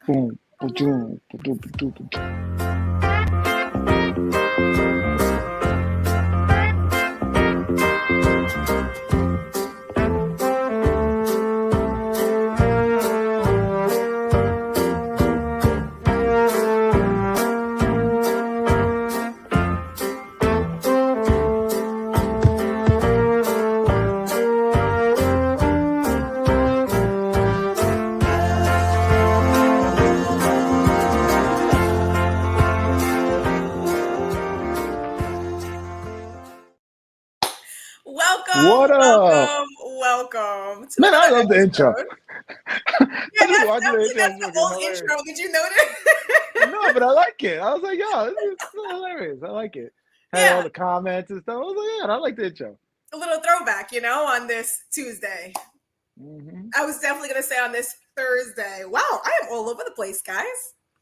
Boom, ba-doom, ba-doom, ba-doom, ba-doom. What up? Welcome to Man, I another love the intro. episode. I just watched the intro. That's It's the fucking old hilarious. intro. Did you notice? No, but I like it. I was like, yo, this is so hilarious. I like it. Had all Yeah, the comments and stuff. I was like, yeah, I like the intro. a little throwback, on this Tuesday. Hmm. I was definitely going to say on this Thursday. Wow, I am all over the place, guys.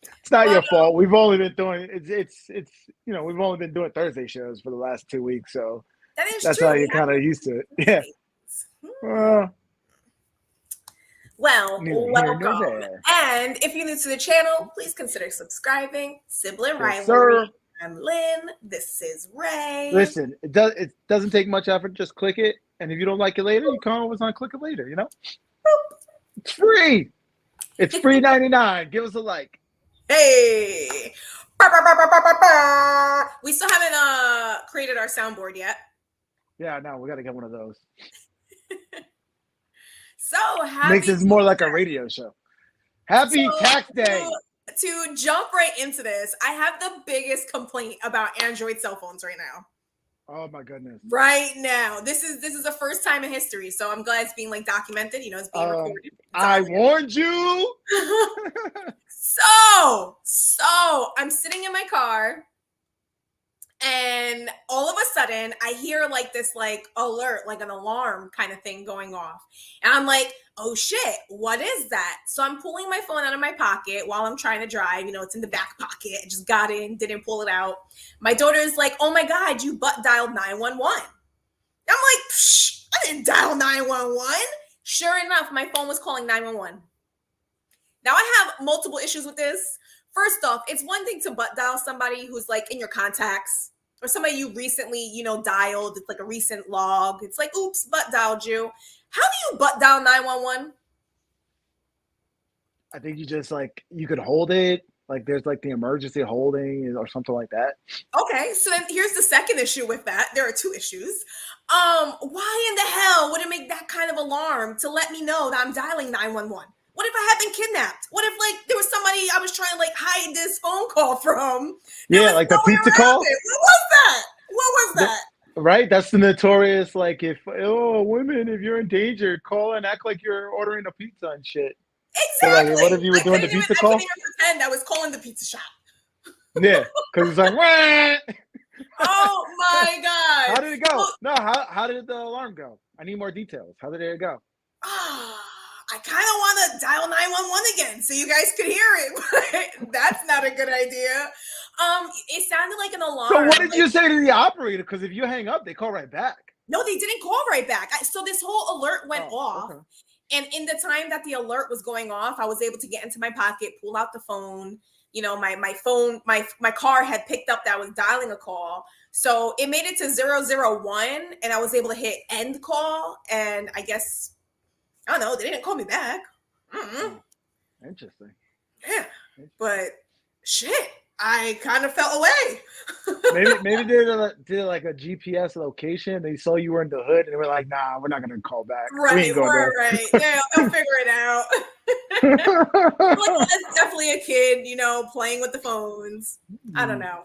It's not But, your fault. We've only been doing it's we've only been doing Thursday shows for the last 2 weeks, so that is that's true. how We you're have kind of used to it. Yeah. Tuesdays. Well, Neither here nor welcome. there. And if you're new to the channel, please consider subscribing. Sibling Yes, Rivalry. sir. I'm Lynn. This is Ray. Listen, it doesn't take much effort. Just click it, and if you don't like it later, you can always unclick it later. It's free. It's free 99. Give us a like. Hey. Bah, bah, bah, bah, bah, bah, bah. We still haven't created our soundboard yet. Yeah, no, we got to get one of those. So Makes this more like a radio show. Happy tax day. To jump right into this, I have the biggest complaint about Android cell phones right now. Oh my goodness. Right now. This is the first time in history, so I'm glad it's being documented, it's being recorded. I warned you. So I'm sitting in my car, and all of a sudden I hear this alert, like an alarm kind of thing going off. And I'm like, oh shit, what is that? So I'm pulling my phone out of my pocket while I'm trying to drive. It's in the back pocket. I just got in, didn't pull it out. My daughter is like, oh my God, you butt dialed 911. I'm like, psh, I didn't dial 911. Sure enough, my phone was calling 911. Now I have multiple issues with this. First off, it's one thing to butt dial somebody who's in your contacts, or somebody you recently, dialed. It's like a recent log. It's like, oops, butt dialed you. How do you butt dial 911? I think you just you could hold it. There's the emergency holding or something like that. Okay, so then here's the second issue with that. There are two issues. Why in the hell would it make that kind of alarm to let me know that I'm dialing 911? What if I had been kidnapped? What if there was somebody I was trying to hide this phone call from? Yeah, like the pizza call. What was that? What was that? Right? That's the notorious if women, if you're in danger, call and act like you're ordering a pizza and shit. Exactly. So what if you were doing the pizza call? I couldn't even pretend I was calling the pizza shop. Yeah, because it's like, wah! Oh my God. How did it go? No, how did the alarm go? I need more details. How did it go? I kind of want to dial 911 again so you guys could hear it, but that's not a good idea. It sounded like an alarm. So what did you say to the operator? Because if you hang up, they call right back. No, they didn't call right back. So this whole alert went off. Okay. And in the time that the alert was going off, I was able to get into my pocket, pull out the phone. My phone, my car had picked up that I was dialing a call. So it made it to 001, and I was able to hit end call. And I guess, I don't know, they didn't call me back. Interesting. Yeah, but shit, I kind of fell away. maybe they did a GPS location. They saw you were in the hood, and they were like, "Nah, we're not gonna call back." Right. Yeah, they'll figure it out. That's definitely a kid, playing with the phones. I don't know,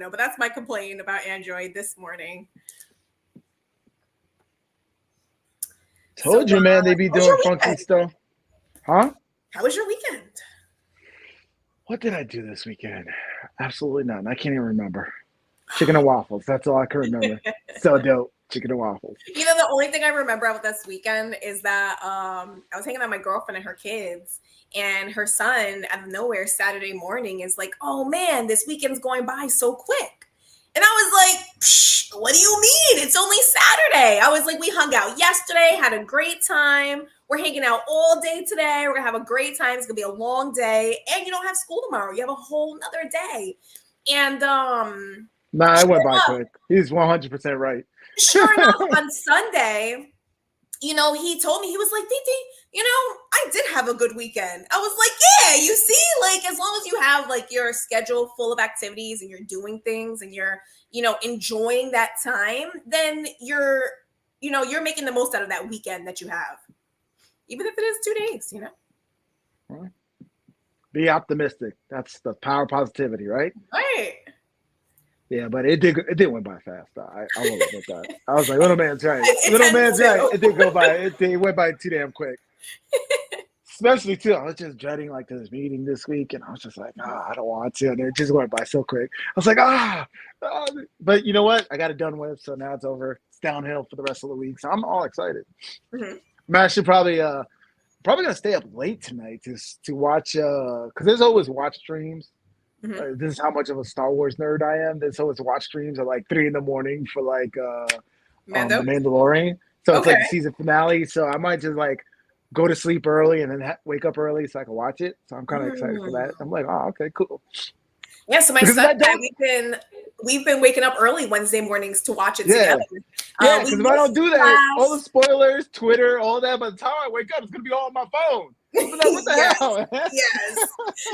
but that's my complaint about Android this morning. Told you, man, they be doing funky stuff. Huh? How was your weekend? What did I do this weekend? Absolutely none. I can't even remember. Chicken and waffles. That's all I can remember. So dope. Chicken and waffles. The only thing I remember about this weekend is that I was hanging out with my girlfriend and her kids, and her son, out of nowhere, Saturday morning is like, oh man, this weekend's going by so quick. And I was like, psh, what do you mean? It's only Saturday. I was like, we hung out yesterday, had a great time, we're hanging out all day today. We're gonna have a great time. It's gonna be a long day, and you don't have school tomorrow. You have a whole nother day. And Nah, I sure went by enough, quick. He's 100% right. sure enough, on Sunday, you know, he told me, he was like, Titi, you know, I did have a good weekend. I was like, yeah, you see, like, as long as you have like your schedule full of activities and you're doing things and you're, you know, enjoying that time, then you're, you know, you're making the most out of that weekend that you have, even if it is 2 days, you know. Well, be optimistic. That's the power of positivity, right? Right. Yeah, but it did went by fast. I will admit that. I was like, little man's right. It Little tends man's right. to. It did go by. It went by too damn quick. Especially too, I was just dreading like this meeting this week, and I was just like, I don't want to, and it just went by so quick. I was like, but you know what? I got it done with, so now it's over. It's downhill for the rest of the week, so I'm all excited. Mm-hmm. I'm actually probably gonna stay up late tonight to watch because there's always watch streams. Mm-hmm. This is how much of a Star Wars nerd I am. There's always watch streams at like 3 a.m. for like the Mando? Mandalorian. So it's Okay. like the season finale. So I might just like go to sleep early and then wake up early so I can watch it. So I'm kind of excited for that. I'm like, oh, okay, cool. Yeah, so my Because son and I, we've been waking up early Wednesday mornings to watch it together. Yeah, because if I don't do that, class. all the spoilers, Twitter, all that, by the time I wake up, it's gonna be all on my phone. What the Yes. hell? Yes.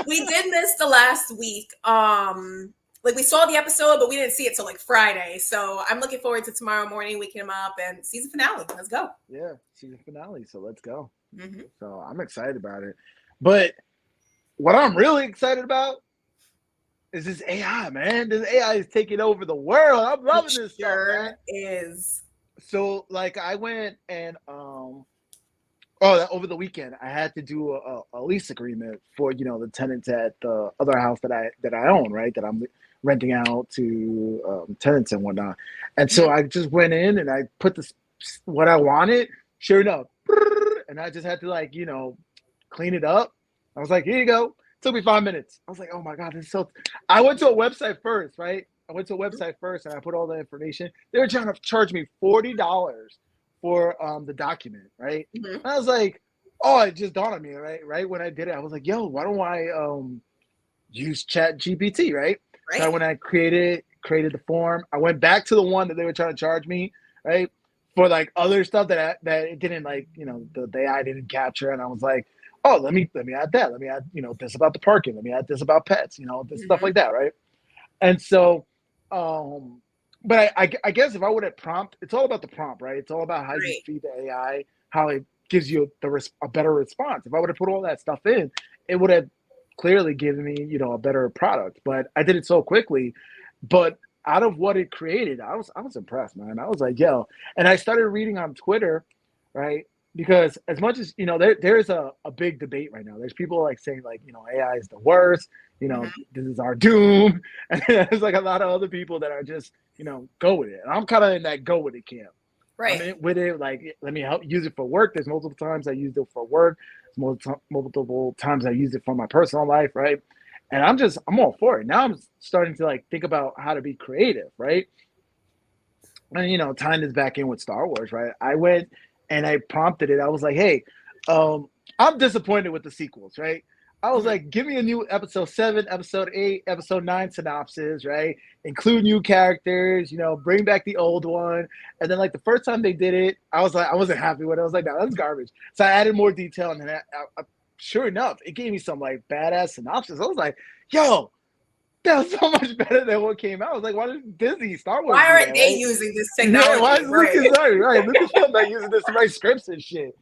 We did miss the last week. Like we saw the episode, but we didn't see it till like Friday. So I'm looking forward to tomorrow morning waking him up and season finale. Let's go. Yeah, season finale. So let's go. Mm-hmm. So I'm excited about it. But what I'm really excited about is this AI, man. This AI is taking over the world. I'm loving this stuff, man. Is. So like I went and over the weekend I had to do a lease agreement for, you know, the tenants at the other house that I own, right? That I'm renting out to tenants and whatnot. And so I just went in and I put what I wanted. Sure enough, and I just had to like, you know, clean it up. I was like, here you go. It took me 5 minutes. I was like, oh my God, this is so. I went to a website first, right? I went to a website first and I put all the information. They were trying to charge me $40 for the document, right? Mm-hmm. And I was like, oh, it just dawned on me, right? When I did it, I was like, yo, why don't I use Chat GPT, right? So when I created the form, I went back to the one that they were trying to charge me, right? For like other stuff that it didn't, like, you know, the AI didn't capture. And I was like, oh, let me add that. Let me add, you know, this about the parking. Let me add this about pets, you know, this stuff like that, right? And so, but I guess if I would have prompt, it's all about the prompt, right? It's all about how you feed the AI, how it gives you a better response. If I would have put all that stuff in, it would have clearly given me, you know, a better product. But I did it so quickly. But out of what it created, I was impressed, man. I was like, yo. And I started reading on Twitter, right? Because as much as, you know, there's a big debate right now. There's people like saying like, you know, AI is the worst. You know, this is our doom. And there's like a lot of other people that are just, you know, go with it. And I'm kind of in that go with it camp. Right. I'm in with it. Like, let me help use it for work. There's multiple times I used it for work. Multiple times I used it for my personal life, right? And I'm all for it. Now I'm starting to like think about how to be creative, right? And, you know, tying this back in with Star Wars, right? I went and I prompted it. I was like, hey, I'm disappointed with the sequels, right? I was like, give me a new episode 7, episode 8, episode 9 synopsis, right? Include new characters, you know, bring back the old one. And then like the first time they did it, I was like, I wasn't happy with it. I was like, no, that's garbage. So I added more detail, and then I sure enough, it gave me some like badass synopsis. I was like, yo, that was so much better than what came out. I was like, why did Disney, Star Wars? Why aren't they using this technology? Yeah, why is Lucasfilm not using this to write scripts and shit?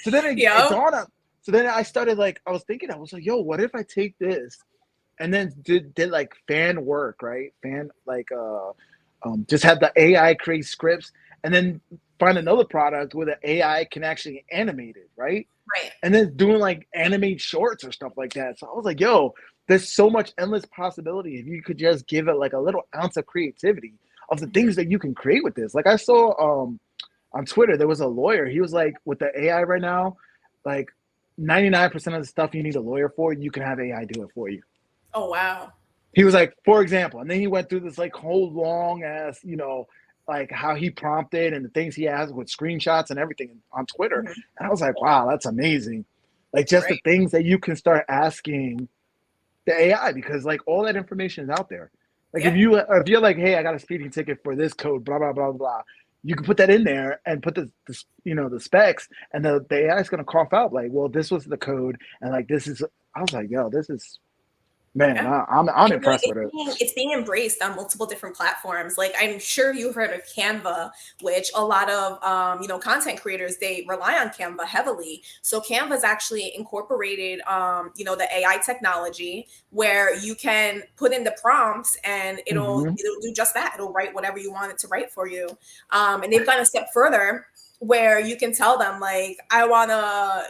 So then it dawned on. So then I started like, I was like, yo, what if I take this and then did like fan work, right? Just have the AI create scripts and then find another product where the AI can actually animate it, right? Right. And then doing like animate shorts or stuff like that. So I was like, yo, there's so much endless possibility if you could just give it like a little ounce of creativity of the things that you can create with this. Like I saw on Twitter, there was a lawyer. He was like, with the AI right now, like 99% of the stuff you need a lawyer for, you can have AI do it for you. Oh, wow. He was like, for example, and then he went through this like whole long ass, you know, like how he prompted and the things he has with screenshots and everything on Twitter. Mhm. And I was like, wow, that's amazing. Like just the Right. things that you can start asking the AI, because like all that information is out there. Like Yeah. if you're like, hey, I got a speeding ticket for this code, blah blah blah blah, you can put that in there and put the the specs, and the AI is gonna cough out like, well, this was the code, and like this is. I was like, yo, this is man, Yeah. I'm And like impressed with it. it's being embraced on multiple different platforms. Like I'm sure you've heard of Canva, which a lot of content creators, they rely on Canva heavily. So Canva's actually incorporated the AI technology where you can put in the prompts and Hmm. it'll do just that. It'll write whatever you want it to write for you. And they've gone a step further where you can tell them like, I want a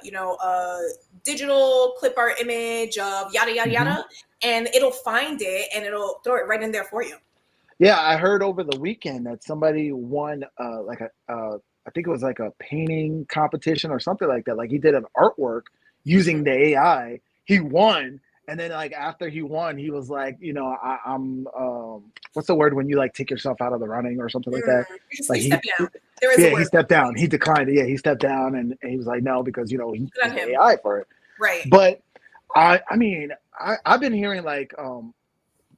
digital clip art image of yada yada Hmm. yada, and it'll find it and it'll throw it right in there for you. Yeah, I heard over the weekend that somebody won like a I think it was like a painting competition or something like that. Like he did an artwork using the AI. He won, and then like after he won, he was like, I'm what's the word when you like take yourself out of the running or something like that? Like You step down. There is a yeah, he word. stepped down. He declined it. Yeah, he stepped down, and he was like, no, because he Good on used the him. AI for it. Right. But I mean, I've been hearing like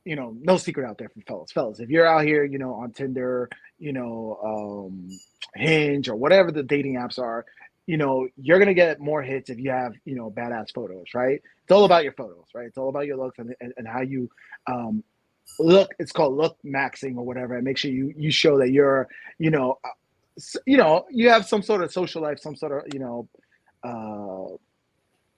no secret out there from fellas. If you're out here, on Tinder, Hinge or whatever the dating apps are, you're gonna get more hits if you have, badass photos, right? It's all about your photos, right? It's all about your looks and how you look. It's called look maxing or whatever. And make sure you show that you're, you have some sort of social life, some sort of,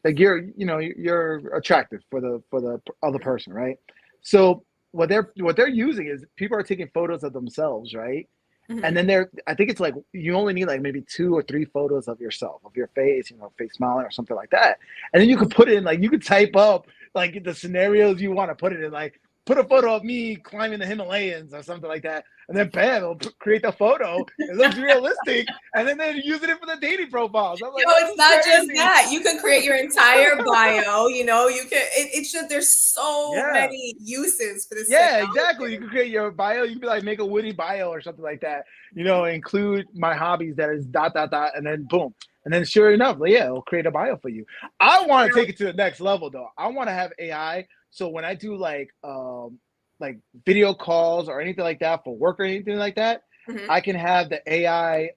like you're attractive for the other person, right? So what they're using is people are taking photos of themselves, right? And Mhm. then I think it's like you only need like maybe 2 or 3 photos of yourself, of your face, face smiling or something like that. And then you could put in like you could type up like the scenarios you want to put it in, like put a photo of me climbing the Himalayas or something like that, and then bam, it'll create the photo. It looks realistic, and then they're using it for the dating profiles. I'm like, Yo, this it's is not just crazy. that. You can create your entire bio. You can. It's just there's so Yeah. many uses for this Yeah, exactly. You technology. can create your bio. You can be like, make a witty bio or something like that. Include my hobbies that is dot dot dot, and then boom, and then sure enough, like, yeah, it'll create a bio for you. I want to Now, take it to the next level though. I want to have AI. So when I do like video calls or anything like that for work or anything like that, mhm. I can have the AI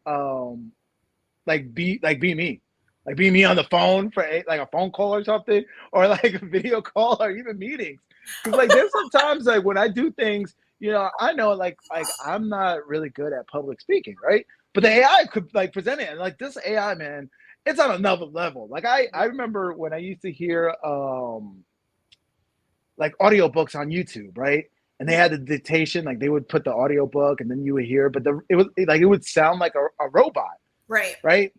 be me. Like be me on the phone for like a phone call or something, or like a video call or even meetings. Because like there's sometimes like when I do things, I know like I'm not really good at public speaking, right? But the AI could like present it, and like this AI, man, it's on another level. Like I remember when I used to hear like audiobooks on YouTube, right? And they Mhm. had the dictation, like they would put the audiobook and then you would hear, but it would sound like a robot, Right. right?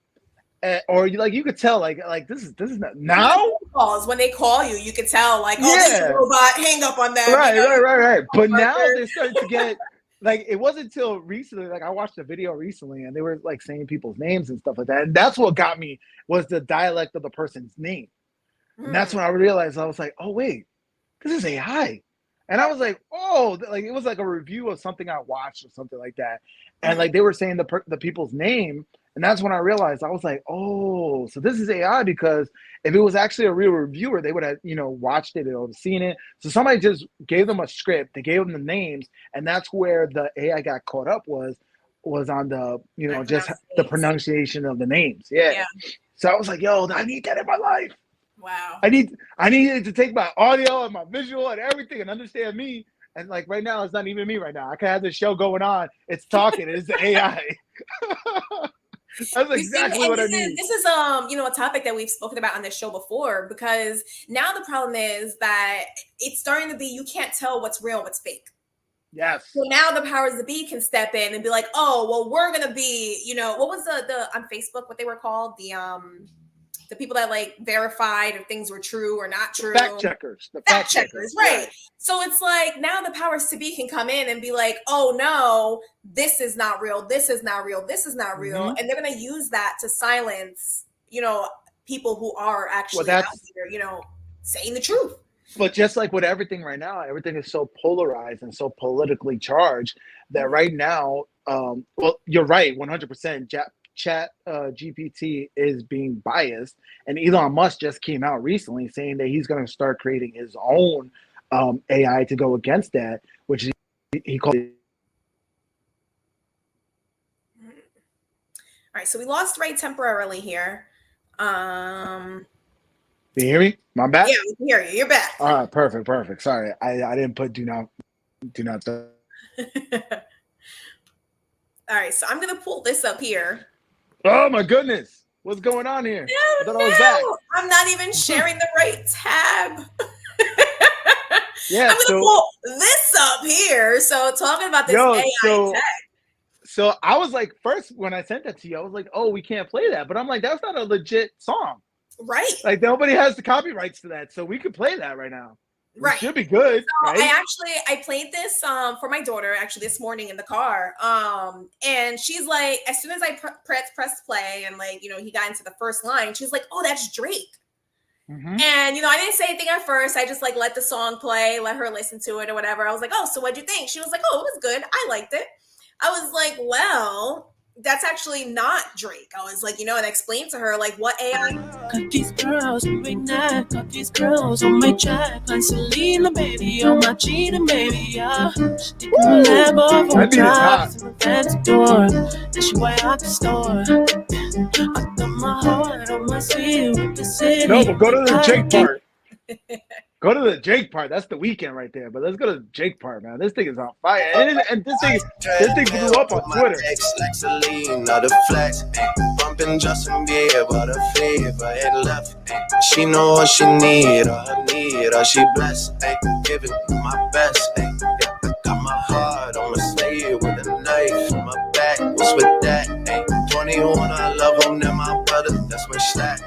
Or you could tell like this is not Even now. phone calls, when they call you, you could tell like, oh, this is a Yeah, robot. Hang up on them. right. But now Marker. they're starting to get like it wasn't until recently. Like I watched a video recently, and they were like saying people's names and stuff like that, and that's what got me was the dialect of the person's name, and that's Hmm. when I realized I was like, oh wait, this is AI. And I was like, oh, like it was like a review of something I watched or something like that. And Hmm. like they were saying the people's name. And that's when I realized I was like, oh, so this is AI, because if it was actually a real reviewer, they would have, watched it or seen it. So somebody just gave them a script, they gave them the names, and that's where the AI got caught up was on the, I just pronounce the names. pronunciation of the names. Yeah. Yeah. So I was like, yo, I need that in my life. Wow. I needed to take my audio and my visual and everything and understand me. And like right now, it's not even me right now. I can have this show going on. It's talking. It's the AI. That's You see, exactly and what I this is need. this is a topic that we've spoken about on this show before, because now the problem is that it's starting to be you can't tell what's real, what's fake. So Yes. now the powers that be can step in and be like, oh, well, we're gonna be, what was the on Facebook what they were called? The people that like verified if things were true or not The fact true. checkers. The Fact fact checkers, checkers. right? Yeah. So it's like now the powers to be can come in and be like, oh no, this is not real, this is not real, this is not real, Hmm. and they're going to use that to silence, people who are Well, actually out that's here, saying the truth. but just like with everything right now, everything is so polarized and so politically charged that Mhm. right now, well, you're right, 100%. Chat GPT is being biased, and Elon Musk just came out recently saying that he's going to start creating his own AI to go against that, which he called. All right, so we lost Ray temporarily here. Can you hear me? My back? Yeah, we can hear you. You're back. All right, perfect. Sorry, I didn't put do not. All right, so I'm gonna pull this up here. Oh my goodness, what's going on here? I thought I was back. I'm not even sharing the right tab. Yeah, I'm gonna pull this up here. So talking about this AI tech. So I was like, first when I sent that to you, I was like, oh, we can't play that. But I'm like, that's not a legit song. Right. Like nobody has the copyrights to that. So we could play that right now. Right. It should be good. So right? I played this for my daughter actually this morning in the car. And she's like, as soon as I pressed play and like, you know, he got into the first line, she's like, oh, that's Drake. Mm-hmm. And, you know, I didn't say anything at first. I just like let the song play, let her listen to it or whatever. I was like, oh, so what'd you think? She was like, oh, it was good. I liked it. I was like, well, that's actually not Drake. I was like, you know, and I explained to her like what AI. Got these girls on my neck, got these girls on my check, like Selena, baby, on my cheating, baby, yeah. She my leg off on top, to my fancy door, and she way out the store. I got my heart on my sleeve with the city. No, but go to the Drake part. Go to the Drake part. That's the weekend right there. But let's go to the Drake part, man. This thing is on fire. And this thing blew up on Twitter. Like Selena, the flex, bumping Justin Bieber, the flavor and left. She know what she need, or she blessed. Giving my best. Yeah, I got my heart on my sleeve with a knife on my back. What's with that? 21, I love him, then my brother. That's my stack.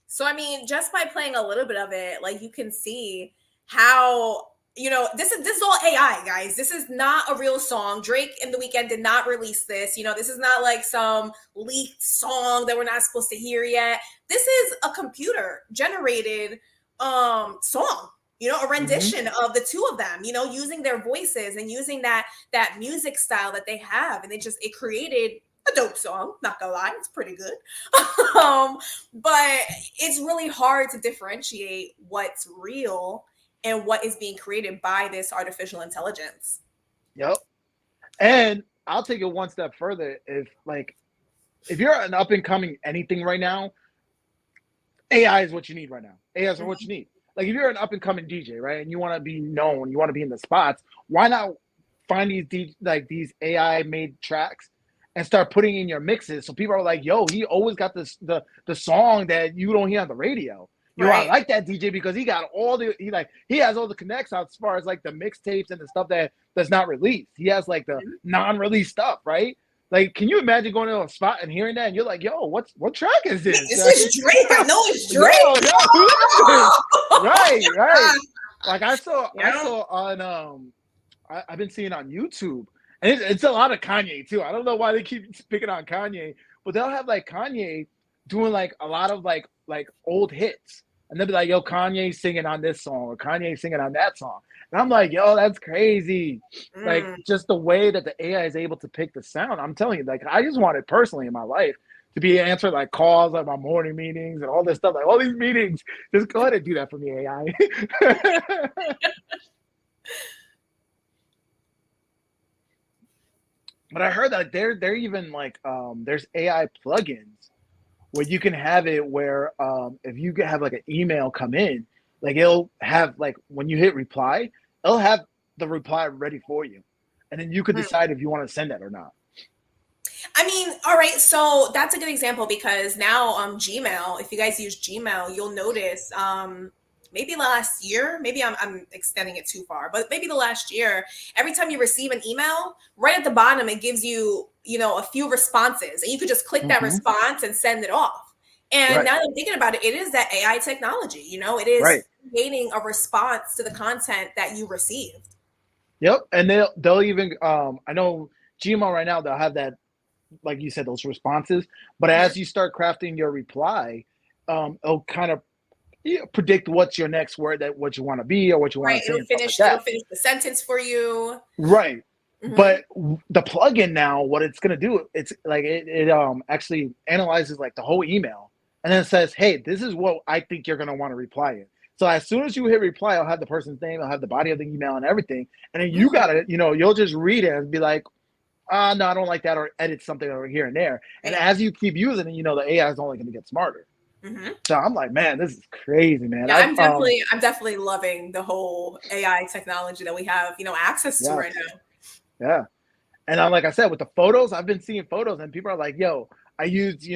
So, I mean, just by playing a little bit of it, like you can see how, you know, this is all AI, guys. This is not a real song. Drake and The Weeknd did not release this. You know, this is not like some leaked song that we're not supposed to hear yet. This is a computer generated song, you know, a rendition of the two of them, you know, using their voices and using that music style that they have. And it created a dope song, not gonna lie, it's pretty good. But it's really hard to differentiate what's real and what is being created by this artificial intelligence. Yep. And I'll take it one step further. If you're an up and coming anything right now, AI is what you need right now. AI is what you need. Like if you're an up and coming DJ, right, and you want to be known, you want to be in the spots, why not find these AI made tracks and start putting in your mixes so people are like, yo, he always got the song that you don't hear on the radio. You know, I like that DJ because he got he has all the connects as far as like the mixtapes and the stuff that's not released. He has like the non-released stuff, right? Like, can you imagine going to a spot and hearing that and you're like, yo, what track is this? This is Drake. I know it's Drake. Who is this? Right. Like I saw on I've been seeing on YouTube. And it's a lot of Kanye too. I don't know why they keep picking on Kanye, but they'll have like Kanye doing like a lot of like old hits, and they'll be like, "Yo, Kanye singing on this song or Kanye singing on that song," and I'm like, "Yo, that's crazy!" Like just the way that the AI is able to pick the sound. I'm telling you, like I just want it personally in my life to be answered like calls like my morning meetings and all this stuff, like all these meetings. Just go ahead and do that for me, AI. But I heard that they're even like there's AI plugins where you can have it where if you have like an email come in, like it'll have like when you hit reply, it'll have the reply ready for you, and then you could decide if you want to send that or not. I mean, all right, so that's a good example because now Gmail, if you guys use Gmail, you'll notice maybe last year, maybe I'm extending it too far, but maybe the last year, every time you receive an email, right at the bottom, it gives you, you know, a few responses and you could just click that response and send it off. And now that I'm thinking about it, it is that AI technology, you know, it is creating a response to the content that you received. Yep. And they'll even, I know Gmail right now, they'll have that, like you said, those responses, but as you start crafting your reply, it'll kind of predict what's your next word, that what you want to be or what you want to say. It'll finish the sentence for you. Right. But the plugin now, what it's gonna do, it's like it actually analyzes like the whole email, and then it says, "Hey, this is what I think you're gonna want to reply in." So as soon as you hit reply, I'll have the person's name, I'll have the body of the email and everything, and then you gotta, you'll just read it and be like, no, I don't like that, or edit something over here and there. And as you keep using it, the AI is only gonna get smarter. So I'm like, man, this is crazy, man. Yeah, I'm definitely loving the whole AI technology that we have, access to right now. Yeah. And like I said, with the photos, I've been seeing photos and people are like, yo, I used,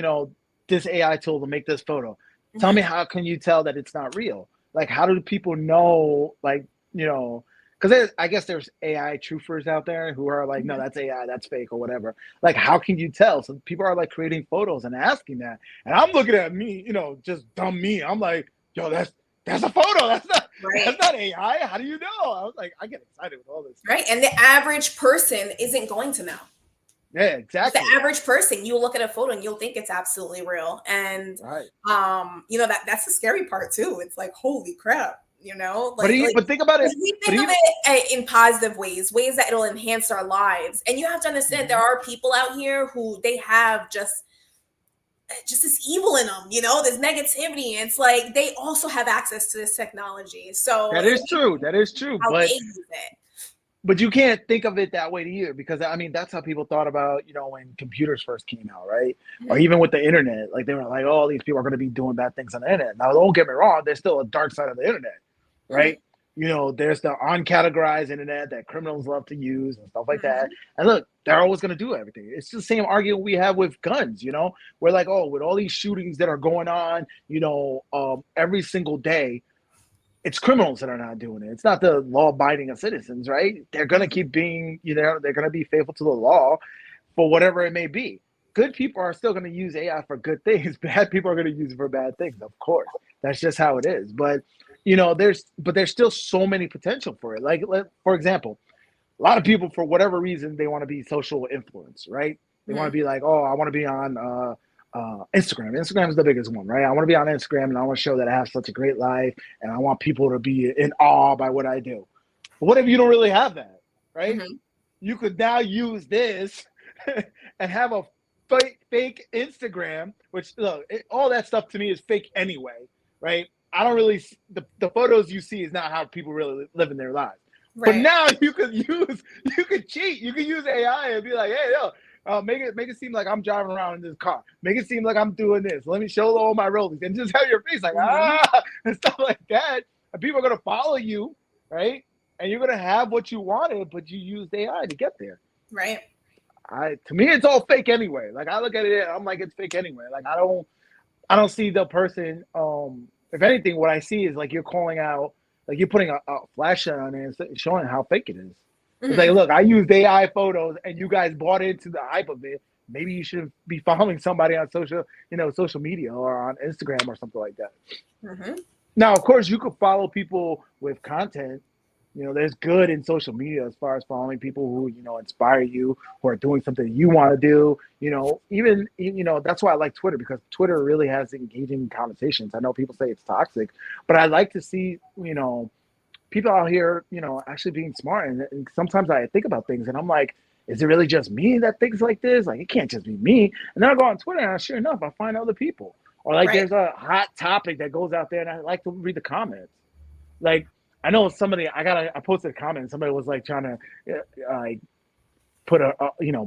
this AI tool to make this photo. Tell me, how can you tell that it's not real? Like, how do people know, like, because I guess there's AI truthers out there who are like, no, that's AI, that's fake or whatever. Like, how can you tell? So people are like creating photos and asking that. And I'm looking at me, just dumb me. I'm like, yo, that's a photo. That's not AI. How do you know? I was like, I get excited with all this. Right. And the average person isn't going to know. Yeah, exactly. The average person, you'll look at a photo and you'll think it's absolutely real. And that's the scary part too. It's like, holy crap, but think about it. We think of it in positive ways that it'll enhance our lives. And you have to understand there are people out here who they have just this evil in them, there's negativity. It's like they also have access to this technology. So that is true. But you can't think of it that way either, because I mean, that's how people thought about, when computers first came out, right? Or even with the internet, like they were like, oh, these people are going to be doing bad things on the internet. Now, don't get me wrong, there's still a dark side of the internet, right? There's the uncategorized internet that criminals love to use and stuff like that. And look, they're always going to do everything. It's the same argument we have with guns, We're like, oh, with all these shootings that are going on, every single day, it's criminals that are not doing it. It's not the law-abiding of citizens, right? They're going to keep being, they're going to be faithful to the law for whatever it may be. Good people are still going to use AI for good things. Bad people are going to use it for bad things, of course. That's just how it is. But, there's still so many potential for it. Like, for example, a lot of people, for whatever reason, they want to be social influence, right? They want to be like, oh, I want to be on Instagram. Instagram is the biggest one, right? I want to be on Instagram and I want to show that I have such a great life and I want people to be in awe by what I do. But what if you don't really have that, right? You could now use this and have a fake Instagram, which, look, all that stuff to me is fake anyway, right? I don't really, the photos you see is not how people really live in their lives. Right. But now you could cheat. You could use AI and be like, hey, yo, make it seem like I'm driving around in this car. Make it seem like I'm doing this. Let me show all my rollies and just have your face like, and stuff like that. And people are going to follow you, right? And you're going to have what you wanted, but you used AI to get there. Right. To me, it's all fake anyway. Like, I look at it, I'm like, it's fake anyway. Like, I don't see the person, if anything, what I see is like you're calling out, like you're putting a flashlight on it and showing how fake it is. It's like, look, I used AI photos and you guys bought into the hype of it. Maybe you should be following somebody on social media or on Instagram or something like that. Now, of course, you could follow people with content. There's good in social media as far as following people who, inspire you, who are doing something you want to do. Even that's why I like Twitter, because Twitter really has engaging conversations. I know people say it's toxic, but I like to see, people out here, actually being smart. And sometimes I think about things and I'm like, is it really just me that thinks like this? Like, it can't just be me. And then I go on Twitter and sure enough, I find other people. Or like there's a hot topic that goes out there and I like to read the comments. Like, I know I posted a comment and somebody was like trying to put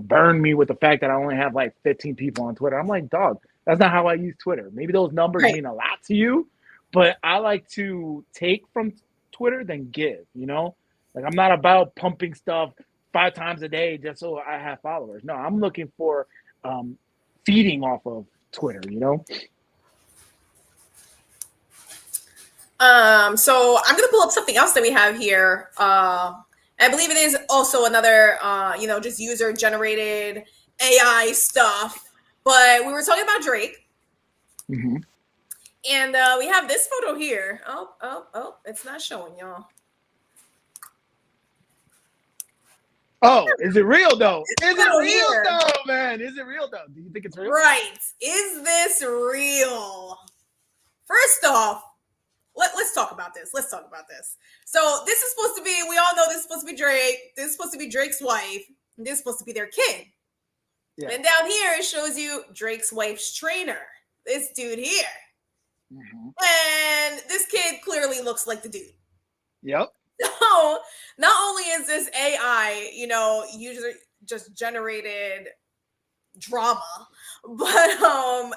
burn me with the fact that I only have like 15 people on Twitter. I'm like, dog, that's not how I use Twitter. Maybe those numbers mean a lot to you, but I like to take from Twitter than give, like I'm not about pumping stuff 5 times a day just so I have followers. No, I'm looking for feeding off of Twitter, So I'm going to pull up something else that we have here. I believe it is also another, just user generated AI stuff, but we were talking about Drake. And we have this photo here. Oh, it's not showing y'all. Oh, is it real though? Is it real though, man? Is it real though? Do you think it's real? Right. Is this real? First off, let's talk about this. Let's talk about this. So this is supposed to be, we all know this is supposed to be Drake. This is supposed to be Drake's wife. And this is supposed to be their kid. Yeah. And down here, it shows you Drake's wife's trainer. This dude here. And this kid clearly looks like the dude. Yep. So not only is this AI, user just generated drama, but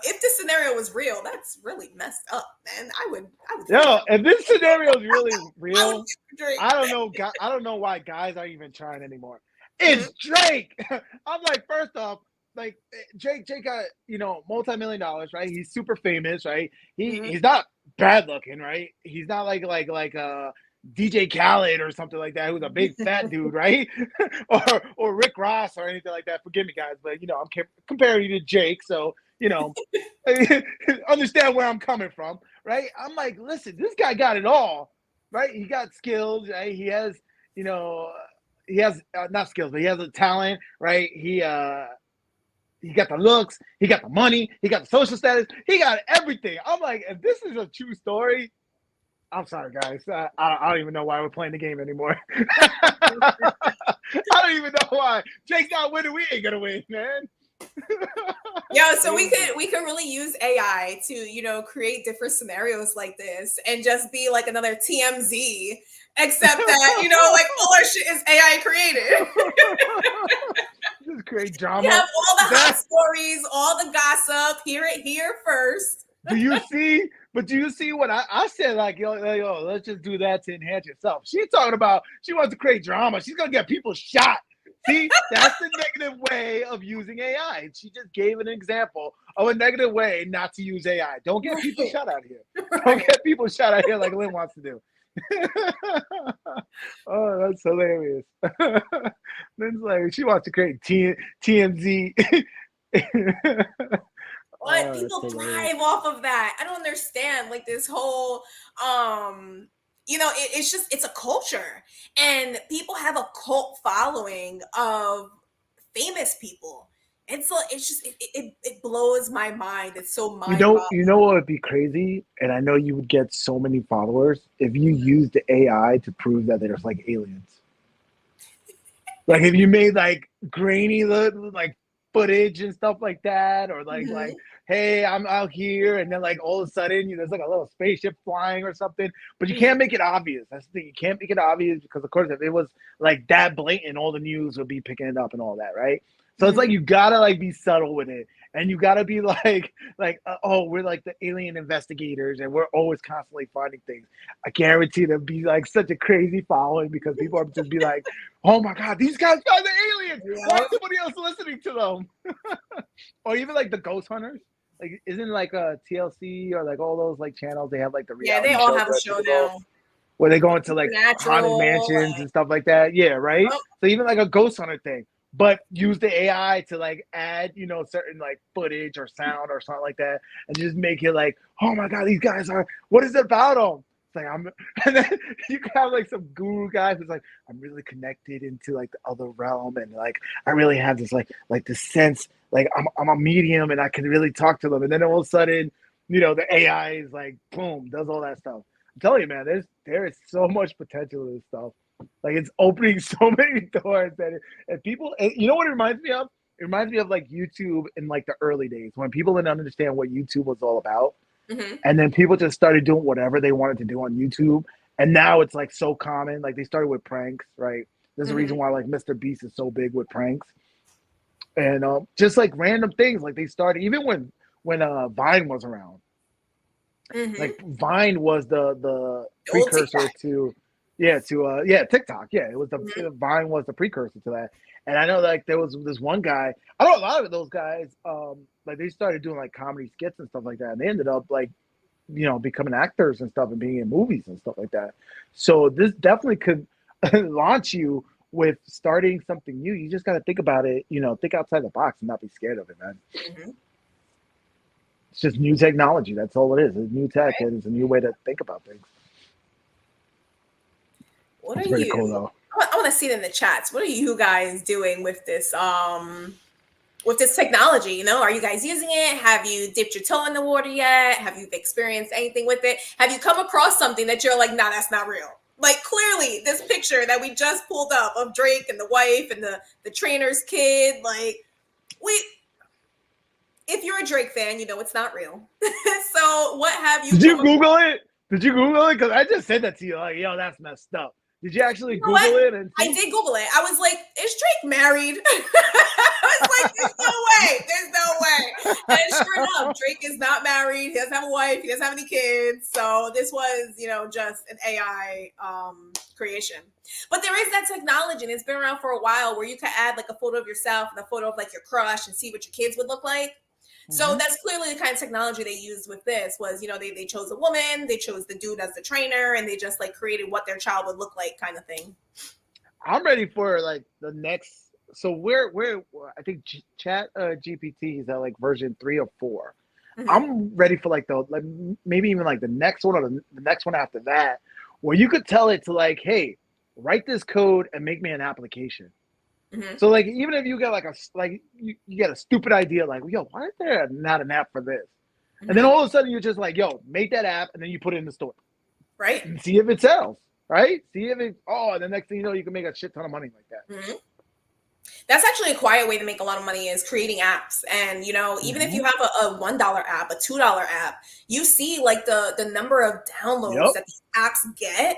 if this scenario was real, that's really messed up, man. I would if this scenario is really real, I don't know why guys aren't even trying anymore. It's Drake. I'm like, first off, like Drake got, multi-million dollars, right? He's super famous, right? He's not bad looking, right? He's not like DJ Khaled or something like that, who's a big fat dude, right? or Rick Ross or anything like that. Forgive me, guys, but I'm comparing you to Jake, so understand where I'm coming from, right? I'm like, listen, this guy got it all, right? He got skills, right? He has, he has not skills, but he has a talent, right? He got the looks, he got the money, he got the social status, he got everything. I'm like, if this is a true story, I'm sorry, guys. I don't even know why we're playing the game anymore. I don't even know why. Jake's not winning. We ain't gonna win, man. Yeah, so we could really use AI to create different scenarios like this and just be like another TMZ, except that like all our shit is AI created. Just create drama. You have all the hot stories, all the gossip. Hear it here first. Do you see what I said? Like, yo, let's just do that to enhance yourself. She's talking about she wants to create drama. She's gonna get people shot. See, that's the negative way of using AI. She just gave an example of a negative way not to use AI. Don't get people shot out here. Don't get people shot out here like Lynn wants to do. Oh, that's hilarious. Lynn's like, she wants to create TMZ. But people thrive off of that. I don't understand. Like this whole, it's a culture, and people have a cult following of famous people. And so it blows my mind. It's so mind-boggling. You know what would be crazy? And I know you would get so many followers if you used the AI to prove that there's like aliens. Like if you made like grainy like footage and stuff like that, or like hey, I'm out here, and then like all of a sudden there's like a little spaceship flying or something, but you can't make it obvious. That's the thing. You can't make it obvious because of course if it was like that blatant, all the news would be picking it up and all that, right? So it's like you gotta like be subtle with it, and you gotta be like oh, we're like the alien investigators, and we're always constantly finding things. I guarantee there'll be like such a crazy following because people are just be like, oh my god, these guys found the aliens. Why is somebody else listening to them? Or even like the ghost hunters. Like, isn't like a TLC or like all those like channels? They have like the reality they all have a show now where they go into like haunted mansions and stuff like that. Yeah, right. Oh. So even like a ghost hunter thing, but use the AI to like add certain like footage or sound or something like that, and just make it like, oh my god, these guys are. What is it about them? Like and then you can have like some guru guy who's like, I'm really connected into like the other realm, and like I really have this like this sense, like I'm a medium and I can really talk to them. And then all of a sudden, the AI is like, boom, does all that stuff. I'm telling you, man, there is so much potential in this stuff. Like it's opening so many doors that and people, you know what it reminds me of? It reminds me of like YouTube in like the early days when people didn't understand what YouTube was all about. And then people just started doing whatever they wanted to do on YouTube. And now it's like so common. Like they started with pranks, right? There's a reason why like Mr. Beast is so big with pranks. And just like random things. Like they started, even when Vine was around. Like Vine was the precursor to TikTok. Yeah, it was the Vine was the precursor to that. And I know like there was this one guy, I know a lot of those guys, like they started doing like comedy skits and stuff like that. And they ended up like, becoming actors and stuff and being in movies and stuff like that. So this definitely could launch you with starting something new. You just got to think about it, think outside the box and not be scared of it, man. It's just new technology. That's all it is. It's new tech, and it's a new way to think about things. It's pretty cool, though. I want to see it in the chats. What are you guys doing with this with this technology, you know, are you guys using it? Have you dipped your toe in the water yet? Have you experienced anything with it? Have you come across something that you're like, nah, that's not real? Like, clearly this picture that we just pulled up of Drake and the wife and the trainer's kid, like, if you're a Drake fan, you know it's not real. So what have you Did you Google it? Did you Google it? Because I just said that to you, like, yo, that's messed up. Did you actually Google it? And I did Google it. I was like, is Drake married? I was like, there's no way. There's no way. And sure enough, Drake is not married. He doesn't have a wife. He doesn't have any kids. So this was, you know, just an AI creation. But there is that technology, and it's been around for a while, where you can add like a photo of yourself and a photo of like your crush and see what your kids would look like. So that's clearly the kind of technology they used with this was, you know, they chose a woman, they chose the dude as the trainer, and they just like created what their child would look like kind of thing. I'm ready for like the next. So we're I think Chat GPT is at like version 3 or 4. I'm ready for like maybe even like the next one or the next one after that, where you could tell it to like, hey, write this code and make me an application. So like, even if you get like you get a stupid idea, like, yo, why is there not an app for this? And then all of a sudden you're just like, yo, make that app, and then you put it in the store, right? And see if it sells, right? See if it. And the next thing you know, you can make a shit ton of money like that. That's actually a quiet way to make a lot of money, is creating apps. And, you know, even if you have a $1 app, a $2 app, you see like the number of downloads that these apps get.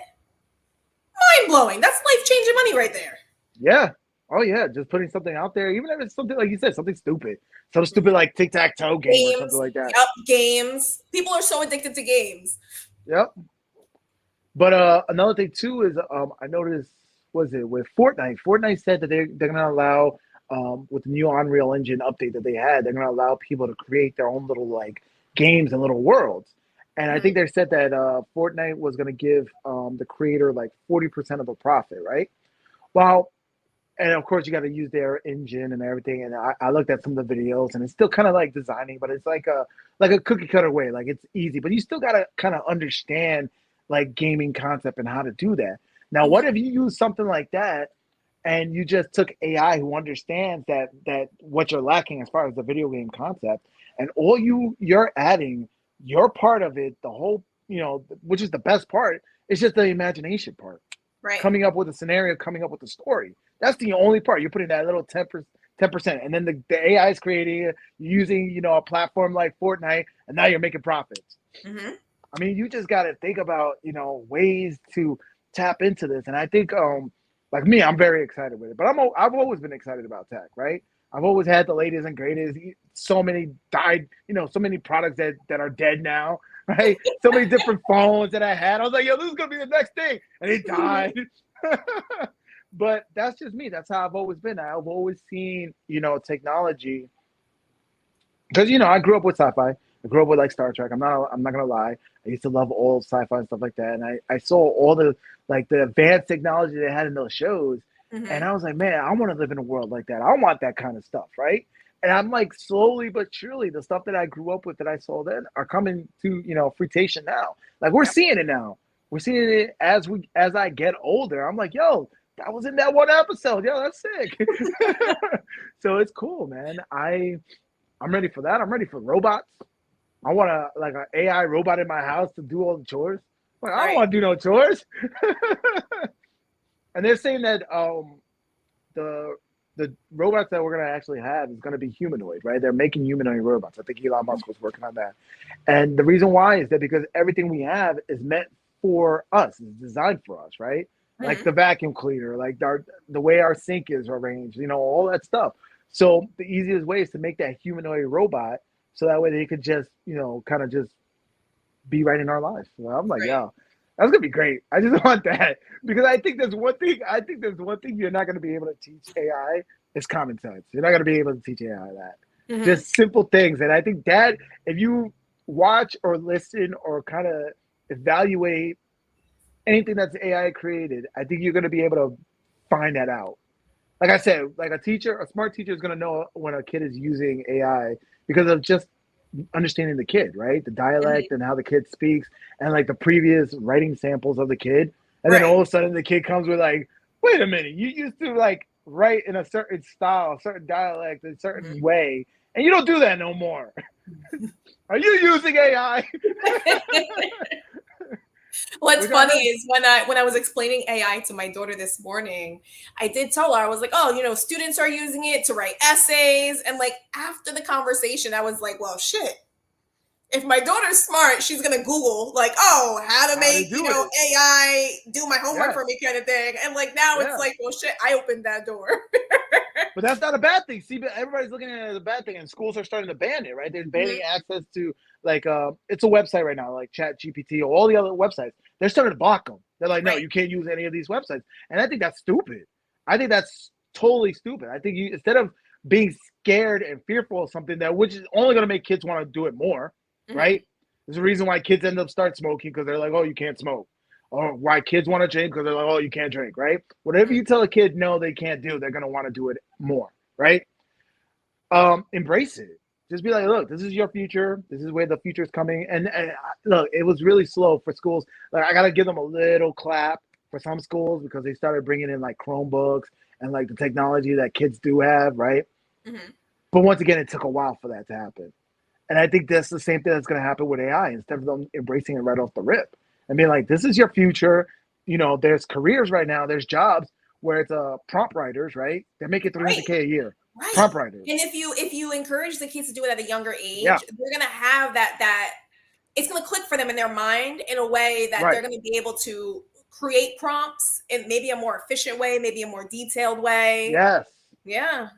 Mind blowing. That's life-changing money right there. Yeah. Oh yeah, just putting something out there, even if it's something like you said, something stupid, some stupid like tic-tac-toe game or something like that. Yep, games. People are so addicted to games. Yep. But another thing too is I noticed, was it with Fortnite? Fortnite said that they're gonna allow with the new Unreal Engine update that they had, they're gonna allow people to create their own little like games and little worlds. And I think they said that Fortnite was gonna give the creator like 40% of the profit, right? Well. And of course, you got to use their engine and everything. And I looked at some of the videos, and it's still kind of like designing, but it's like a cookie cutter way. Like, it's easy, but you still got to kind of understand like gaming concept and how to do that. Now, what if you use something like that, and you just took AI who understands that what you're lacking as far as the video game concept, and all you're adding your part of it, the whole, you know, which is the best part, is just the imagination part. Right. Coming up with a scenario, coming up with a story. That's the only part. You're putting that little 10%, and then the AI is creating it, using, you know, a platform like Fortnite, and now you're making profits. I mean, you just got to think about, you know, ways to tap into this. And I think, like me, I'm very excited with it. But I've always been excited about tech, right? I've always had the latest and greatest. So many died, you know, so many products that are dead now, right? So many different phones that I had. I was like, yo, this is gonna be the next thing, and it died. But that's just me. That's how I've always been. I've always seen, you know, technology, because, you know, I grew up with sci-fi. I grew up with like Star Trek. I'm not gonna lie. I used to love old sci-fi and stuff like that. And I saw all the advanced technology they had in those shows. And I was like, man, I want to live in a world like that. I want that kind of stuff, right? And I'm like, slowly but surely, the stuff that I grew up with that I saw then are coming to, you know, fruition now. Like, we're seeing it now. We're seeing it as I get older. I'm like, yo, that was in that one episode. Yo, that's sick. So it's cool, man. I'm ready for that. I'm ready for robots. I want an AI robot in my house to do all the chores. Like, I don't want to do no chores. And they're saying that the robots that we're going to actually have is going to be humanoid, right? They're making humanoid robots. I think Elon Musk was working on that. And the reason why is that because everything we have is meant for us, is designed for us, right? Like the vacuum cleaner, like the way our sink is arranged, you know, all that stuff. So the easiest way is to make that humanoid robot, so that way they could just, you know, kind of just be right in our lives. So I'm like, yeah, that's gonna be great. I just want that, because I think there's one thing you're not gonna be able to teach AI is common sense. You're not gonna be able to teach AI that. Just simple things. And I think that if you watch or listen or kind of evaluate anything that's AI created, I think you're going to be able to find that out. Like I said, like a smart teacher is going to know when a kid is using AI because of just understanding the kid, right? The dialect and how the kid speaks, and like the previous writing samples of the kid. And then all of a sudden the kid comes with like, wait a minute, you used to like write in a certain style, a certain dialect, a certain Mhm. way, and you don't do that no more. Are you using AI? What's Which I funny heard. is when I was explaining AI to my daughter this morning, I did tell her, I was like, oh, students are using it to write essays. And like after the conversation, I was like, well, shit. If my daughter's smart, she's gonna Google like, oh, how to How to make, do it? AI do my homework Yes, for me kind of thing. And like now it's yes. like, well shit, I opened that door. But that's not a bad thing. See, but everybody's looking at it as a bad thing, and schools are starting to ban it, right? They're banning Mhm. access to like it's a website right now, like Chat GPT or all the other websites. They're starting to block them. They're like, no, Right. you can't use any of these websites, and I think that's stupid. I think that's totally stupid. I think you instead of being scared and fearful of something that which is only going to make kids want to do it more, Mhm. right? There's a reason why kids end up start smoking because they're like, oh, you can't smoke. Or why kids want to drink because they're like, oh, you can't drink, right? Whatever Mhm. you tell a kid no, they can't do, they're gonna want to do it more, right? Embrace it. Just be like, look, this is your future. This is where the future is coming. And look, it was really slow for schools. Like, I gotta give them a little clap for some schools because they started bringing in like Chromebooks and like the technology that kids do have, right? Mhm. But once again, it took a while for that to happen. And I think that's the same thing that's going to happen with AI instead of them embracing it right off the rip and being like, this is your future. There's careers right now, there's jobs where it's prompt writers, right? They're making Right. 300K a year. Right. Prompt writers. And if you encourage the kids to do it at a younger Yeah, age, they're gonna have that it's gonna click for them in their mind in a way that right. they're gonna be able to create prompts in maybe a more efficient way, maybe a more detailed way. Yes. Yeah.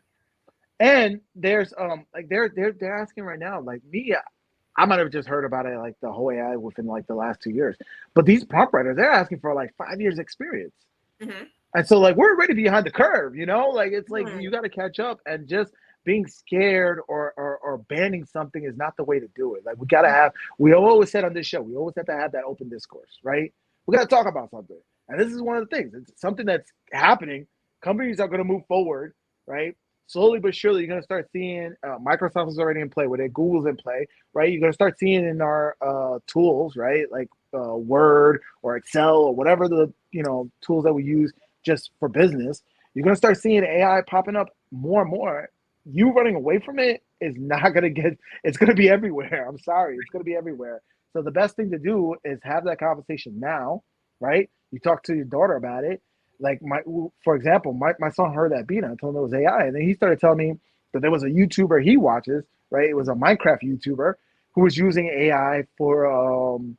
And there's like they're asking right now, like me, I might have just heard about it like the whole AI within like the last 2 years. But these prompt writers, they're asking for like 5 years experience. Hmm. And so like we're already behind the curve, Like it's like Hmm. you got to catch up, and just being scared or banning something is not the way to do it. Like we got to have. We always said on this show, we always have to have that open discourse, right? We got to talk about something, and this is one of the things. It's something that's happening. Companies are going to move forward, right? Slowly but surely, you're going to start seeing Microsoft is already in play with it. Google's in play, right? You're going to start seeing in our tools, right? Like Word or Excel or whatever the tools that we use just for business, you're going to start seeing AI popping up more and more. You running away from it is not going to get, it's going to be everywhere. I'm sorry. It's going to be everywhere. So the best thing to do is have that conversation now, right? You talk to your daughter about it. Like for example, my son heard that beat. I told him it was AI. And then he started telling me that there was a YouTuber he watches, right? It was a Minecraft YouTuber who was using AI to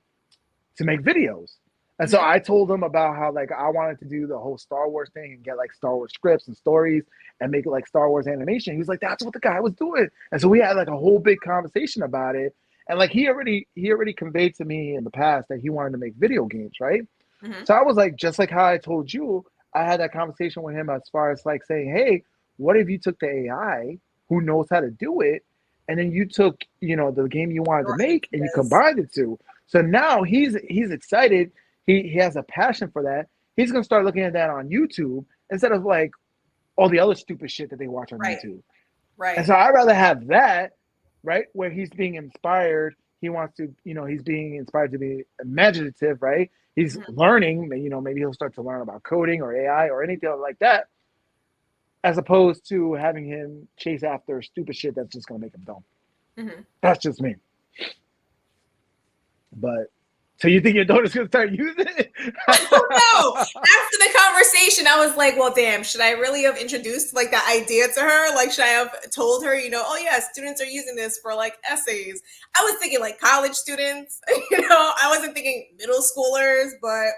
make videos. And so Hmm. I told him about how like I wanted to do the whole Star Wars thing and get like Star Wars scripts and stories and make it like Star Wars animation. He was like, that's what the guy was doing. And so we had like a whole big conversation about it. And like he already conveyed to me in the past that he wanted to make video games, right? Hmm. So I was like, just like how I told you, I had that conversation with him as far as like saying, hey, what if you took the AI who knows how to do it, and then you took, the game you wanted to Your make and you ideas. combined the two. So now he's excited. He has a passion for that. He's gonna start looking at that on YouTube instead of like all the other stupid shit that they watch on Right. YouTube. And Right. so I'd rather have that, right, where he's being inspired. He wants to, he's being inspired to be imaginative, right? He's Mhm. learning, maybe he'll start to learn about coding or AI or anything like that, as opposed to having him chase after stupid shit that's just gonna make him dumb. Mhm. That's just me. But so you think your daughter's gonna start using it? I don't know. After the conversation, I was like, well, damn, should I really have introduced like the idea to her? Like, should I have told her, oh, yeah, students are using this for like essays? I was thinking like college students, I wasn't thinking middle schoolers, but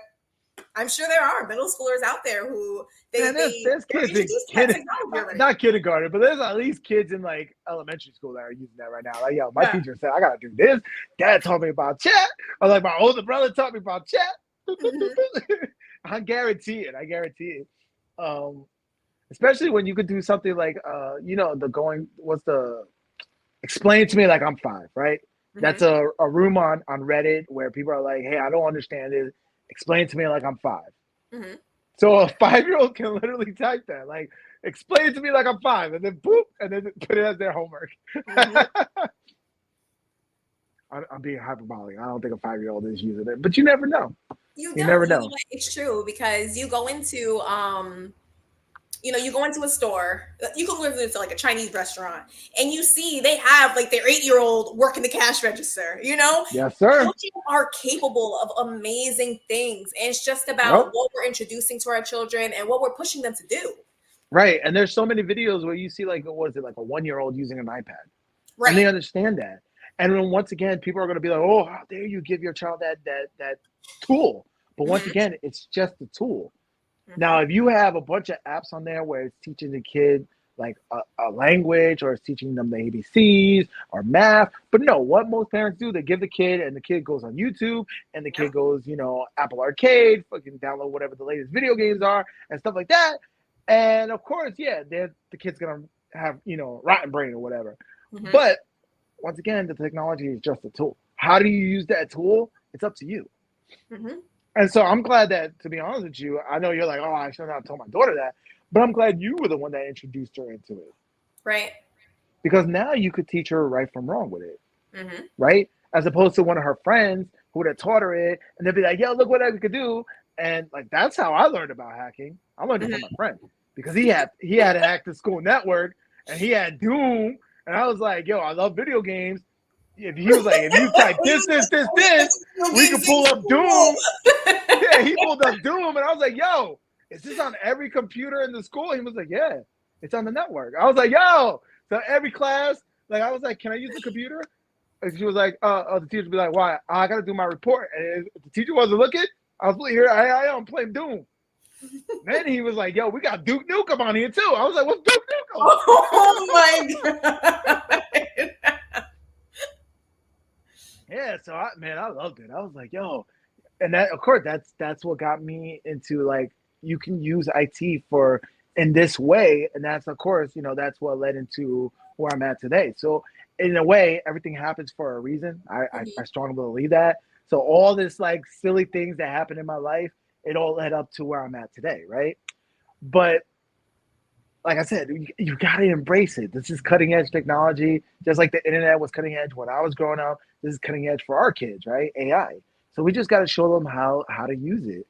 I'm sure there are middle schoolers out there who Man, there's they're kids in introduced to that technology already. not kindergarten, but there's at least kids in like elementary school that are using that right now. Like, yo, my Yeah. teacher said I gotta do this. Dad taught me about chat. Or like my older brother taught me about chat. Mhm. I guarantee it. Especially when you could do something like explain to me like I'm five, right? That's Mhm. a room on Reddit where people are like, hey, I don't understand it. Explain to me like I'm five. Mhm. So a 5-year-old can literally type that, like, explain it to me like I'm five, and then boop, and then put it as their homework. Mhm. I'm being hyperbolic. I don't think a 5-year-old is using it, but you never know. You You don't. never You know know. what? It's true because you go into you know, you go into a store, you can go into like a Chinese restaurant, and you see they have like their 8-year-old working the cash register, you know? Yes, sir. Children are capable of amazing things. And it's just about Yep. what we're introducing to our children and what we're pushing them to do. Right. And there's so many videos where you see like, what is it, like a 1-year-old using an iPad. Right. And they understand that. And then once again, people are going to be like, oh, how dare you give your child that tool. But once again, it's just a tool. Now, if you have a bunch of apps on there where it's teaching the kid like a language, or it's teaching them the ABCs or math, but no, what most parents do, they give the kid, and the kid goes on YouTube, and the kid goes, you know, Apple Arcade, fucking download whatever the latest video games are and stuff like that. And of course, yeah, the kid's going to have, you know, rotten brain or whatever. But once again, the technology is just a tool. How do you use that tool? It's up to you. And so I'm glad that, to be honest with you, I know you're like, oh, I should not have told my daughter that, but I'm glad you were the one that introduced her into it. Right. Because now you could teach her right from wrong with it. Right? As opposed to one of her friends who would have taught her it, and they'd be like, yo, look what I could do. And like, that's how I learned about hacking. I learned it from my friend, because he had to hack the school network, and he had Doom. And I was like, yo, I love video games. If he was like, if you type this, we can pull up Doom. Yeah, he pulled up Doom, and I was like, yo, is this on every computer in the school? He was like, yeah, it's on the network. I was like, yo, so every class, like, I was like, can I use the computer? And she was like, the teacher would be like, why? I got to do my report. And if the teacher wasn't looking, I was here, I am playing Doom. Then he was like, yo, we got Duke Nukem on here too. I was like, what's Duke Nukem? Oh my God. Yeah, so I loved it. I was like, yo, and that, of course, that's what got me into, like, you can use IT for in this way, and that's, of course, you know, that's what led into where I'm at today. So in a way, everything happens for a reason. I strongly believe that. So all this like silly things that happened in my life, it all led up to where I'm at today, right? But like I said, you got to embrace it. This is cutting edge technology, just like the internet was cutting edge when I was growing up. This is cutting edge for our kids, right? AI. So we just got to show them how to use it,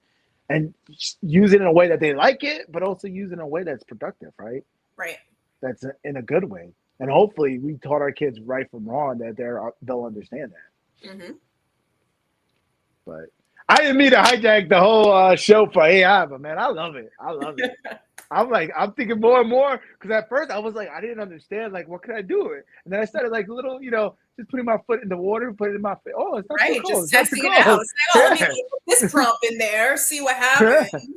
and use it in a way that they like it, but also use it in a way that's productive, right? Right. That's in a good way. And hopefully we taught our kids right from wrong, that they'll understand that. But I didn't mean to hijack the whole show for AI, but man, I love it. I love it. I'm thinking more and more, because at first I was like, I didn't understand, like, what could I do it? And then I started like little, you know, just putting my foot in the water, put it in my face. Oh, it's not right, so cold. just testing it out. Say, oh, let me put this prompt in there, see what happens.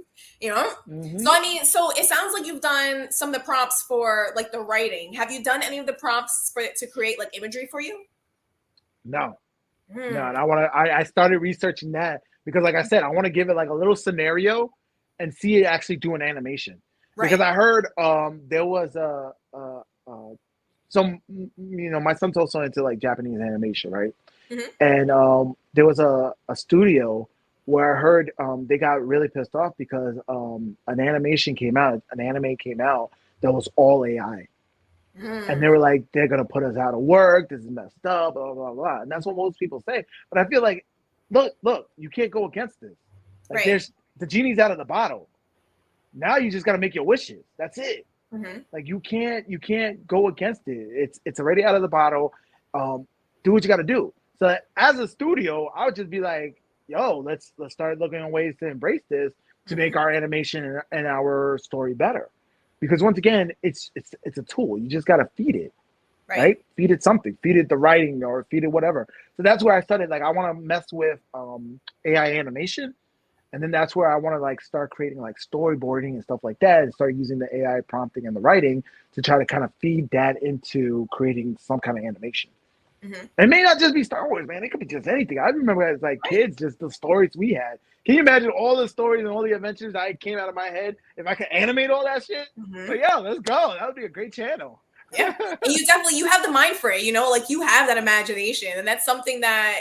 You know? So I mean, so it sounds like you've done some of the prompts for like the writing. Have you done any of the prompts for it to create like imagery for you? No. No, and I started researching that, because like I said, I want to give it like a little scenario and see it actually do an animation. Right. Because I heard there was some, you know, my son's also into like Japanese animation, right? And there was a studio where I heard they got really pissed off because an anime came out that was all AI. And they were like, they're going to put us out of work. This is messed up, blah, blah, blah. And that's what most people say. But I feel like, look, you can't go against this. Like, there's the genie's out of the bottle. Now you just got to make your wishes. That's it. Like, you can't go against it. It's already out of the bottle. Do what you got to do. So as a studio, I would just be like, yo, let's start looking at ways to embrace this, to make our animation and our story better. Because once again, it's a tool. You just got to feed it, right? Feed it something, feed it the writing, or feed it whatever. So that's where I started. Like, I want to mess with AI animation. And then that's where I want to like start creating like storyboarding and stuff like that, and start using the AI prompting and the writing to try to kind of feed that into creating some kind of animation. It may not just be Star Wars, man. It could be just anything. I remember as like kids, just the stories we had. Can you imagine all the stories and all the adventures that came out of my head if I could animate all that shit? But yeah, let's go. That would be a great channel. Yeah, and you have the mind for it. You know, like, you have that imagination, and that's something that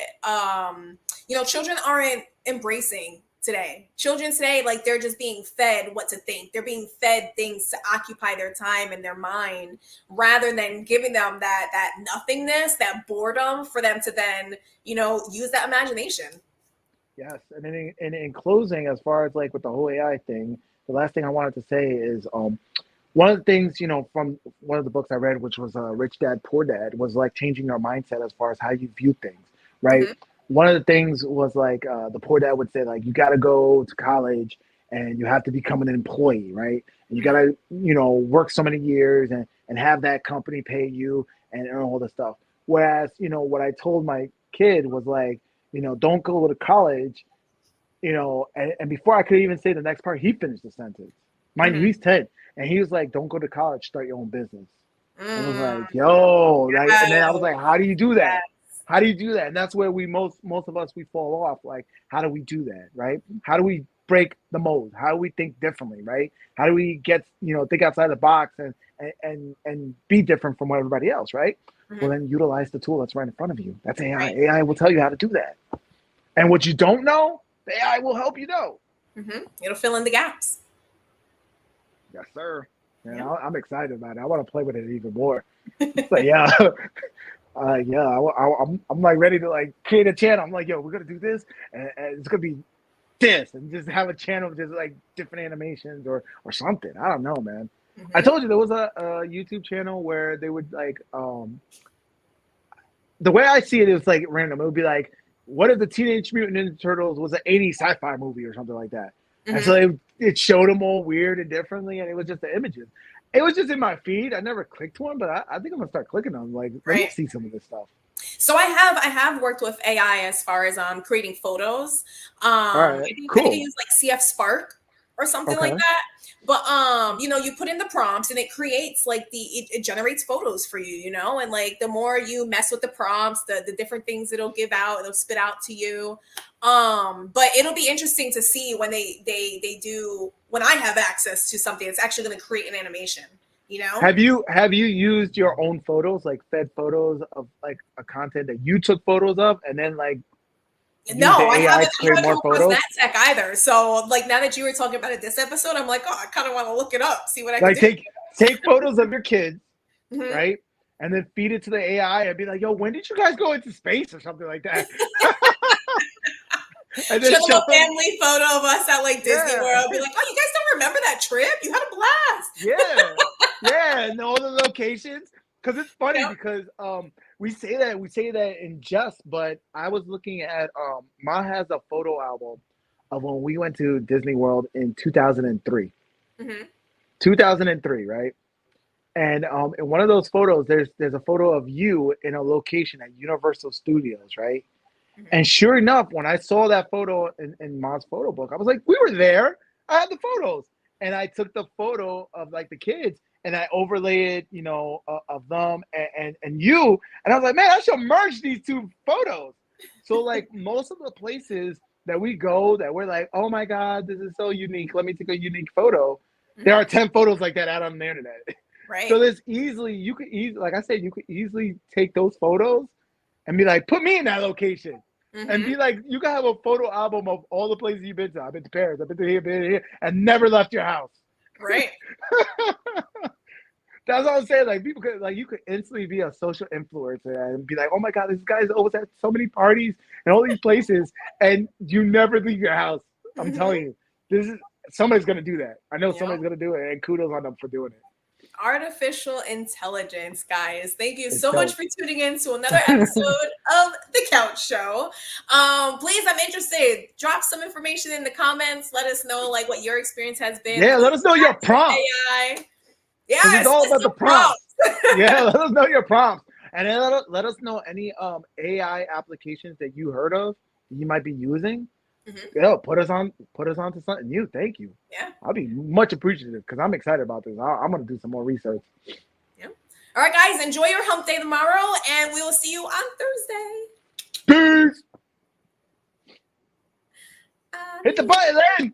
you know, children aren't embracing today. Children today, like, they're just being fed what to think. They're being fed things to occupy their time and their mind, rather than giving them that nothingness, that boredom, for them to then, you know, use that imagination. Yes, and in closing, as far as like with the whole AI thing, the last thing I wanted to say is one of the things, from one of the books I read, which was Rich Dad Poor Dad, was like changing your mindset as far as how you view things, right? Mhm. One of the things was like the poor dad would say, like, you got to go to college and you have to become an employee, right? And you got to, work so many years and have that company pay you and all this stuff. Whereas, what I told my kid was like, don't go to college, and before I could even say the next part, he finished the sentence. Mind you, Mhm. he's 10. And he was like, don't go to college, start your own business. And I was Mm. like, yo, like, and then I was Yes. like, how do you do that? Yes. How do you do that? And that's where we most of us we fall off. Like, how do we do that, right? How do we break the mold? How do we think differently, right? How do we get think outside the box and be different from everybody else, right? Well, Mhm. then utilize the tool that's right in front of you. That's AI. Right. AI will tell you how to do that. And what you don't know, the AI will help you know. It'll fill in the gaps. Yes, sir. And Yeah. I'm excited about it. I want to play with it even more. So yeah, I'm like ready to like create a channel. I'm like, yo, we're gonna do this, and it's gonna be this, and just have a channel of just like different animations or something. I don't know, man. I Mhm. told you there was a YouTube channel where they would like the way I see it is like random. It would be like, what if the Teenage Mutant Ninja Turtles was an 80s sci-fi movie or something like that? And so Mhm. it showed them all weird and differently, and it was just the images. It was just in my feed. I never clicked one, but I think I'm gonna start clicking them. Like, let me Right. see some of this stuff. So I have worked with AI as far as creating photos. All right, I think I cool. use like CF Spark or something like Okay. that. But you put in the prompts and it creates like it generates photos for you, and like the more you mess with the prompts, the different things it'll give out, it'll spit out to you. But it'll be interesting to see when they do when I have access to something, it's actually going to create an animation, you know? Have you used your own photos, like fed photos of like a content that you took photos of, and then like use the No, I AI haven't. to I create haven't more come across photos? that tech either. So, like now that you were talking about it this episode, I'm like, oh, I kind of want to look it up, see what I could Like do. take photos of your kids, Mhm. right? And then feed it to the AI and be like, yo, when did you guys go into space or something like that? And then Show them show a them, family photo of us at like Disney yeah, World. Be like, oh, you guys don't remember that trip? You had a blast. yeah, yeah, and all the locations. Because it's funny Yep. because we say that in jest, but I was looking at Ma has a photo album of when we went to Disney World in 2003. Hmm. 2003, right? And in one of those photos, there's a photo of you in a location at Universal Studios, right? Hmm. And sure enough, when I saw that photo in Ma's photo book, I was like, we were there. I had the photos. And I took the photo of like the kids and I overlaid it, of them and you. And I was like, man, I should merge these two photos. So like most of the places that we go that we're like, oh my God, this is so unique. Let me take a unique photo. There are Hmm. 10 photos like that out on the internet. So Right. there's you could easily, like I said, you could easily take those photos and be like, put me in that location. And Hmm. be like, you can have a photo album of all the places you've been to. I've been to Paris, I've been to here, and never left your house. Right. That's what I'm saying. Like people could like you could instantly be a social influencer and be like, oh my God, this guy's always at so many parties and all these places, and you never leave your house. I'm Hmm. telling you, this is somebody's gonna do that. I know Yep. somebody's gonna do it, and kudos on them for doing it. Artificial intelligence, guys. Thank you It's so much dope. for tuning in to another episode of The Couch Show. Please, I'm interested. Drop some information in the comments. Let us know like what your experience has been Yeah, with let us know your prompts. AI. Because it's Yes, all list about the some prompts. prompts. Yeah, let us know your prompts. And then let us know any AI applications that you heard of that you might be using. Mhm. Yo, put us on to something new. Thank you. Yeah. I'll be much appreciative because I'm excited about this. I'm gonna do some more research. Yeah. All right, guys, enjoy your hump day tomorrow, and we will see you on Thursday. Peace. Hit the Adios. button, Len.